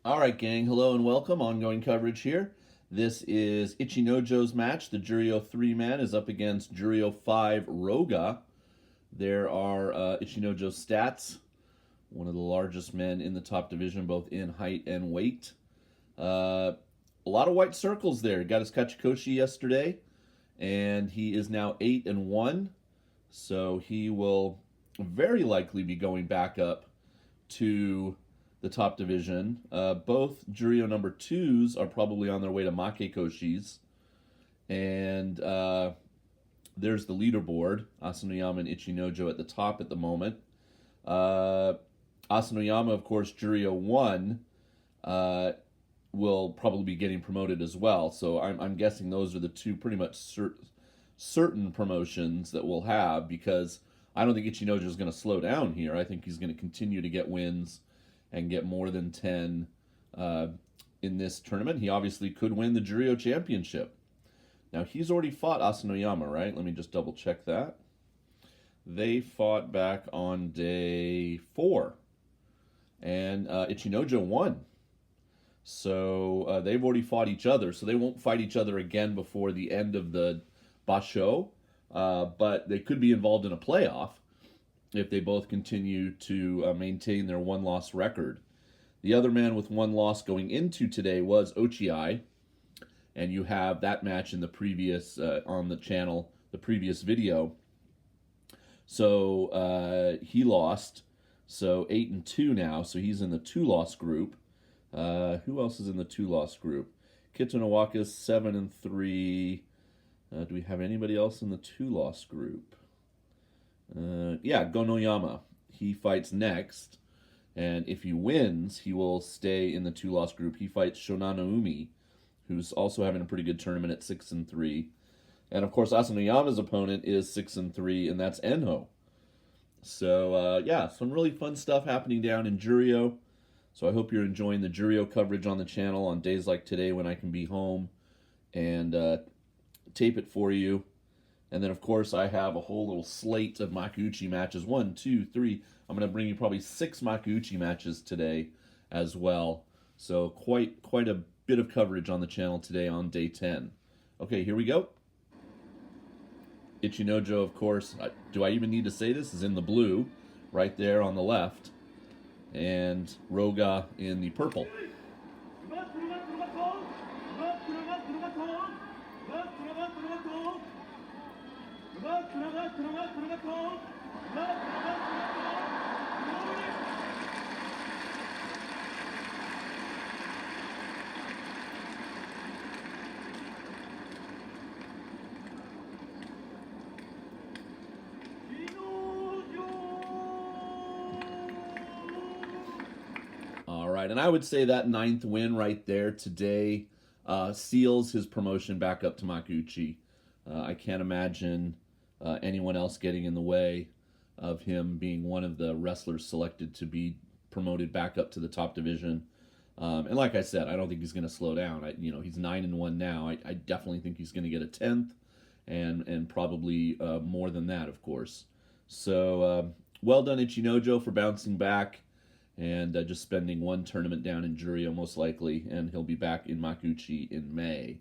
All right, gang. Hello and welcome. Ongoing coverage here. This is Ichinojo's match. The Juryo 3-man is up against Juryo 5 Roga. There are Ichinojo's stats. One of the largest men in the top division, both in height and weight. A lot of white circles there. He got his Kachikoshi yesterday, and he is now 8-1. So he will very likely be going back up to the top division. Both Juryo number 2s are probably on their way to Makekoshis. And there's the leaderboard. Asanoyama and Ichinojo at the top at the moment. Asanoyama, of course, Juryo 1, will probably be getting promoted as well. So I'm guessing those are the two pretty much certain promotions that we'll have, because I don't think Ichinojo is going to slow down here. I think he's going to continue to get wins and get more than 10 in this tournament. He obviously could win the Juryo Championship. Now, he's already fought Asanoyama, right? Let me just double check that. They fought back on day 4. And Ichinojo won. So they've already fought each other. So they won't fight each other again before the end of the Basho. But they could be involved in a playoff if they both continue to maintain their one-loss record. The other man with one loss going into today was Ochiai, and you have that match in the previous, on the channel, the previous video. So he lost, so 8-2 now, so he's in the 2-loss group. Who else is in the 2-loss group? Kitonowaka's 7-3. Do we have anybody else in the 2-loss group? Yeah, Gonoyama. He fights next, and if he wins, he will stay in the 2-loss group. He fights Shonanoumi, who's also having a pretty good tournament at 6-3. And of course, Asanoyama's opponent is 6-3, and that's Enho. So yeah, some really fun stuff happening down in Juryo. So I hope you're enjoying the Juryo coverage on the channel on days like today when I can be home and tape it for you. And then, of course, I have a whole little slate of Makuuchi matches. 1, 2, 3. I'm going to bring you probably 6 Makuuchi matches today as well. So quite a bit of coverage on the channel today on day 10. Okay, here we go. Ichinojo, of course, do I even need to say this, is in the blue, right there on the left. And Roga in the purple. All right, and I would say that 9th win right there today seals his promotion back up to Makuuchi. I can't imagine anyone else getting in the way of him being one of the wrestlers selected to be promoted back up to the top division. And like I said, I don't think he's going to slow down. He's 9-1 now. I definitely think he's going to get a 10th, and probably more than that, of course. So well done, Ichinojo, for bouncing back and just spending one tournament down in Juryo, most likely, and he'll be back in Makuuchi in May.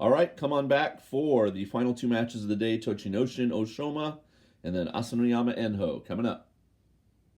All right, come on back for the final 2 matches of the day, Tochinoshin Oshoma, and then Asanoyama Enho coming up.